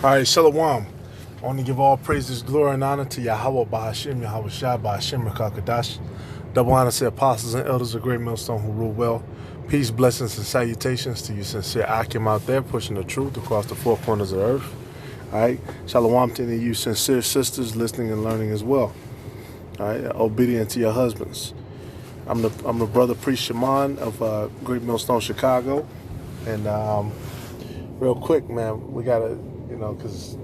All right, Shalom. I want to give all praises, glory, and honor to Yahweh Bahashim, Yahweh Shai Bahashim, Rakakadash. Double honor to apostles and elders of Great Millstone who rule well. Peace, blessings, and salutations to you sincere Akim out there pushing the truth across the four corners of the earth. All right, Shalom to any of you sincere sisters listening and learning as well. All right, obedient to your husbands. I'm the brother priest Shaman of Great Millstone, Chicago. And real quick, man, we gotta, because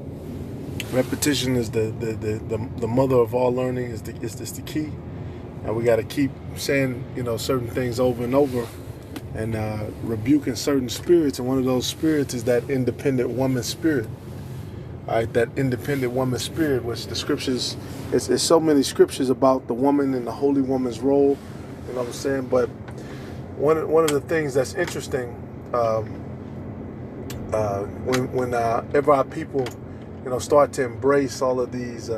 repetition is the mother of all learning. Is the key, and we got to keep saying certain things over and over, and rebuking certain spirits. And one of those spirits is that independent woman spirit. All right, that independent woman spirit, which the scriptures, it's so many scriptures about the woman and the holy woman's role. You know what I'm saying? But one of the things that's interesting, whenever our people start to embrace all of these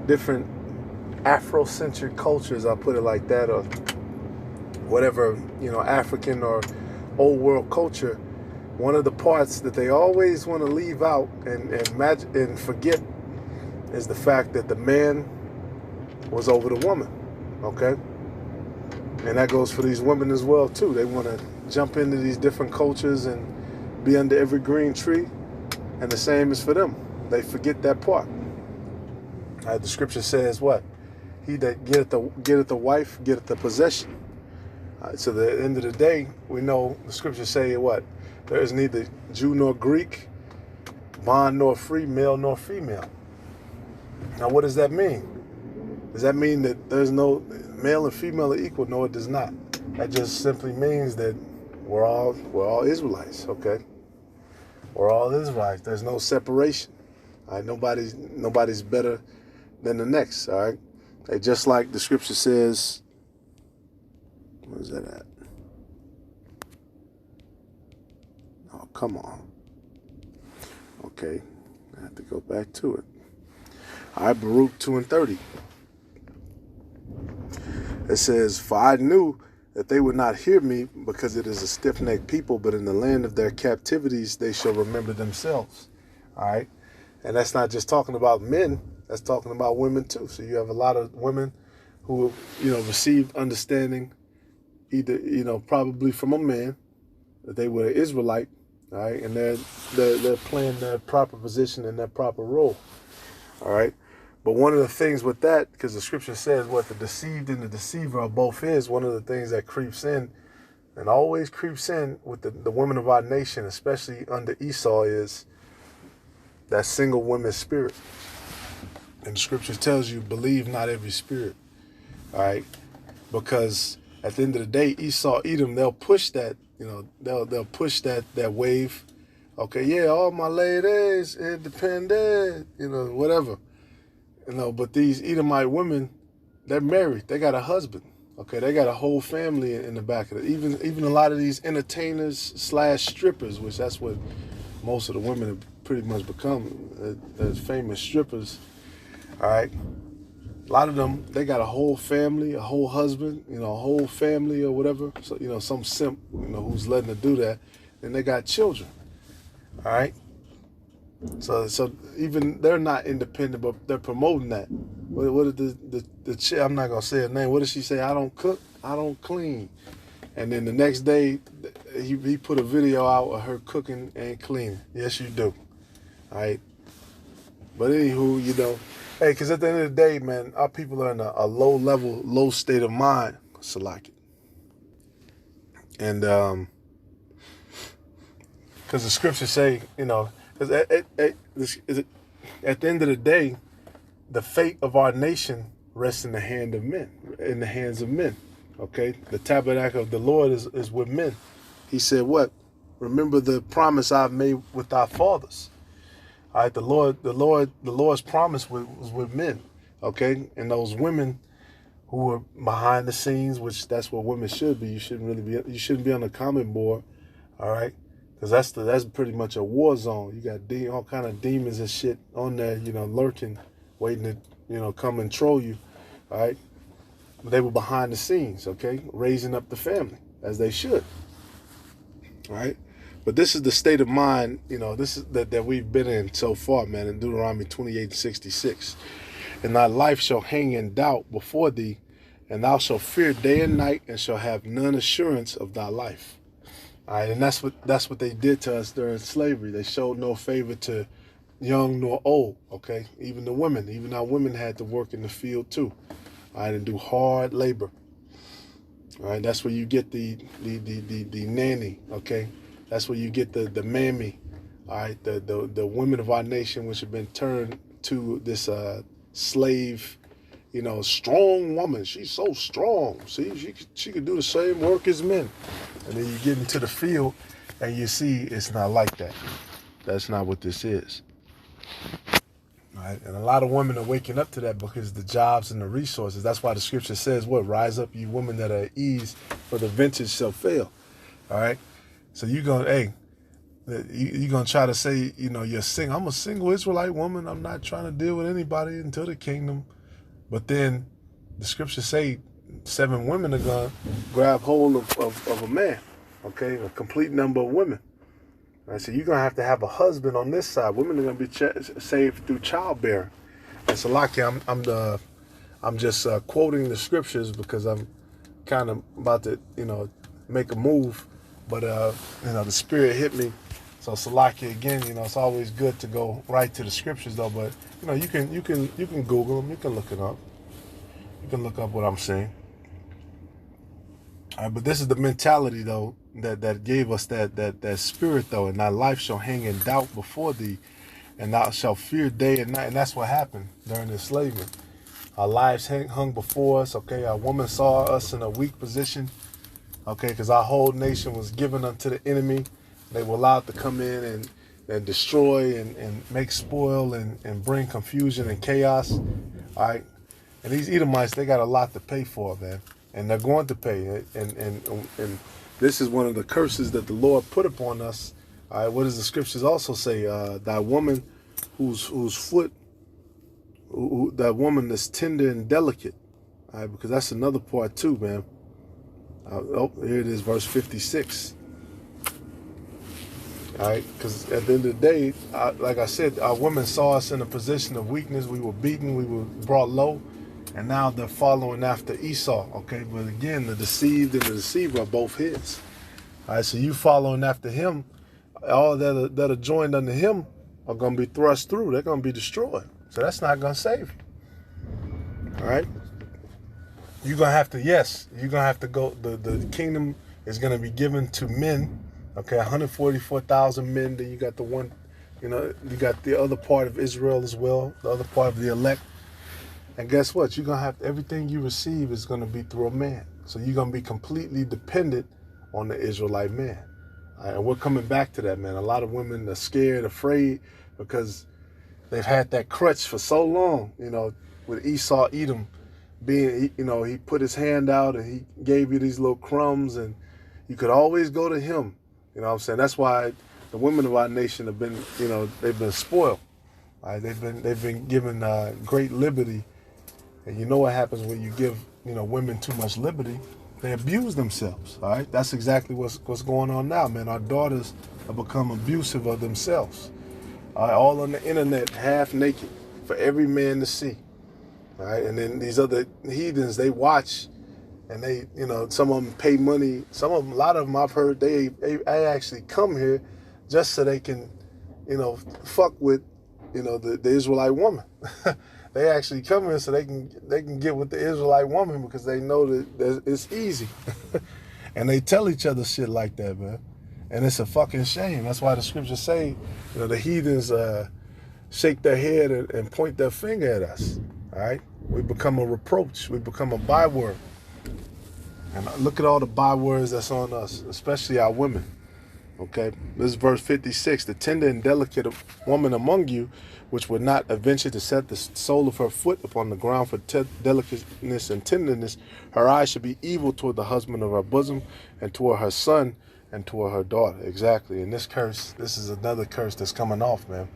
different Afrocentric cultures, I'll put it like that, or whatever, African or old world culture, one of the parts that they always want to leave out and forget is the fact that the man was over the woman, okay? And that goes for these women as well, too. They want to jump into these different cultures and be under every green tree, and the same is for them. They forget that part. The scripture says what? He that getteth the wife getteth the possession. So at the end of the day, we know the scriptures say what? There is neither Jew nor Greek, bond nor free, male nor female. Now what does that mean? Does that mean that there's no male and female are equal? No, it does not. That just simply means that we're all Israelites, okay? We're all Israelites. There's no separation. All right, nobody's better than the next. All right, just like the scripture says. Where's that at? Oh, come on. Okay, I have to go back to it. All right, Baruch 2:30. It says, "For I knew that they would not hear me, because it is a stiff-necked people, but in the land of their captivities they shall remember themselves." All right, and that's not just talking about men; that's talking about women too. So you have a lot of women who, received understanding, either probably from a man that they were Israelite, all right, and they're playing their proper position in their proper role, all right. But one of the things with that, because the scripture says what the deceived and the deceiver are both his, one of the things that creeps in, and always creeps in with the women of our nation, especially under Esau, is that single woman spirit. And the scripture tells you, believe not every spirit, all right? Because at the end of the day, Esau, Edom, they'll push that, they'll push that wave. Okay, yeah, all my ladies, independent, whatever. But these Edomite women, they're married. They got a husband. Okay, they got a whole family in the back of it. Even a lot of these entertainers / strippers, which that's what most of the women have pretty much become, as famous strippers. All right, a lot of them, they got a whole family, a whole husband, a whole family or whatever. So some simp, who's letting her do that, and they got children. All right. So even they're not independent, but they're promoting that. What did the chick? I'm not gonna say her name. What did she say? I don't cook, I don't clean. And then the next day, he put a video out of her cooking and cleaning. Yes, you do. All right. But anywho, hey, because at the end of the day, man, our people are in a low level, low state of mind. Select it. And because the scriptures say, because at the end of the day, the fate of our nation rests in the hands of men. Okay, the tabernacle of the Lord is with men. He said, "What? Remember the promise I've made with our fathers." All right, the Lord's promise was with men. Okay, and those women who were behind the scenes, which that's what women should be. You shouldn't be on the comment board. All right. Because that's pretty much a war zone. You got all kind of demons and shit on there, lurking, waiting to, come and troll you, all right? But they were behind the scenes, okay, raising up the family, as they should, all right? But this is the state of mind, this is that we've been in so far, man, in Deuteronomy 28:66. And thy life shall hang in doubt before thee, and thou shalt fear day and night, and shall have none assurance of thy life. All right, and that's what they did to us during slavery. They showed no favor to young nor old, okay? Even the women, even our women had to work in the field too, all right, and do hard labor. All right, that's where you get the nanny, okay? That's where you get the mammy, all right? The women of our nation, which have been turned to this slave, strong woman. She's so strong. See, she could do the same work as men. And then you get into the field, and you see it's not like that. That's not what this is. All right? And a lot of women are waking up to that because the jobs and the resources. That's why the scripture says, what? Rise up, you women that are at ease, for the vintage shall fail. All right? So you're going to try to say, you're single. I'm a single Israelite woman. I'm not trying to deal with anybody until the kingdom. But then the scriptures say 7 women are going to grab hold of a man, okay? A complete number of women. Right, so you're going to have a husband on this side. Women are going to be saved through childbearing. And so, I'm just quoting the scriptures because I'm kind of about to, make a move. But, the Spirit hit me. So, Salakia, again, it's always good to go right to the scriptures, though. But, you can Google them. You can look it up. You can look up what I'm saying. All right, but this is the mentality, though, that gave us that spirit, though. And thy life shall hang in doubt before thee, and thou shalt fear day and night. And that's what happened during enslavement. Our lives hung before us, okay? Our woman saw us in a weak position, okay? Because our whole nation was given unto the enemy. They were allowed to come in and destroy and make spoil and bring confusion and chaos, all right? And these Edomites, they got a lot to pay for, man. And they're going to pay. And this is one of the curses that the Lord put upon us. All right, what does the scriptures also say? Thy woman whose foot, that woman that's tender and delicate. All right, because that's another part too, man. Here it is, verse 56. All right, because at the end of the day, like I said, our women saw us in a position of weakness. We were beaten. We were brought low. And now they're following after Esau, okay? But again, the deceived and the deceiver are both his. All right, so you following after him, all that are joined under him are going to be thrust through. They're going to be destroyed. So that's not going to save you. All right? You're going to have to go. The kingdom is going to be given to men, okay? 144,000 men. Then you got you got the other part of Israel as well, the other part of the elect. And guess what? You're going to have everything you receive is going to be through a man. So you're going to be completely dependent on the Israelite man. All right, and we're coming back to that, man. A lot of women are scared, afraid, because they've had that crutch for so long, with Esau, Edom being, he put his hand out and he gave you these little crumbs and you could always go to him. You know what I'm saying? That's why the women of our nation have been, they've been spoiled. All right, they've been given great liberty. And you know what happens when you give, women too much liberty? They abuse themselves, all right? That's exactly what's going on now, man. Our daughters have become abusive of themselves, all right? All on the internet, half naked, for every man to see, all right? And then these other heathens, they watch, and they, some of them pay money. Some of them, a lot of them I've heard, they actually come here just so they can, fuck with, the Israelite woman. They actually come here so they can get with the Israelite woman because they know that it's easy. And they tell each other shit like that, man. And it's a fucking shame. That's why the scriptures say, the heathens shake their head and point their finger at us. All right? We become a reproach. We become a byword. And look at all the bywords that's on us, especially our women. Okay? This is verse 56. The tender and delicate woman among you, which would not venture to set the sole of her foot upon the ground for delicateness and tenderness, her eyes should be evil toward the husband of her bosom, and toward her son, and toward her daughter. Exactly. And this is another curse that's coming off, man.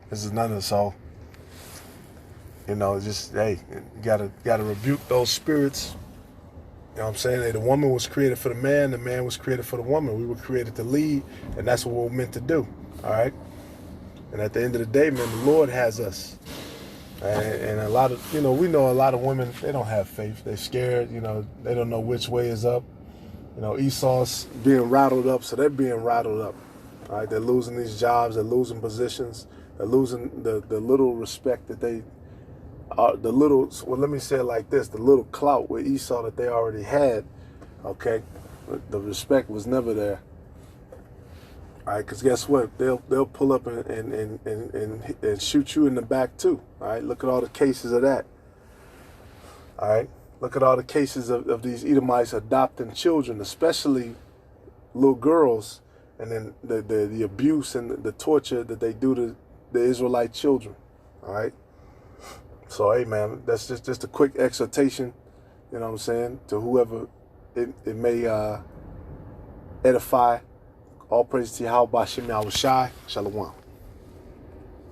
This is another, so, just, hey, you gotta rebuke those spirits know what I'm saying? The woman was created for the man was created for the woman. We were created to lead, and that's what we're meant to do. All right? And at the end of the day, man, the Lord has us. And a lot of, we know a lot of women, they don't have faith. They're scared, they don't know which way is up. Esau's being rattled up, so they're being rattled up. All right? They're losing these jobs, they're losing positions, they're losing the little respect that they, let me say it like this, the little clout with Esau that they already had, okay? The respect was never there. All right, because guess what? They'll pull up and shoot you in the back too. All right, look at all the cases of that. All right, look at all the cases of these Edomites adopting children, especially little girls, and then the abuse and the torture that they do to the Israelite children. All right. So hey man, that's just a quick exhortation, you know what I'm saying, to whoever it may edify. All praise to Yahweh B'Shem Yahushai. Shalom.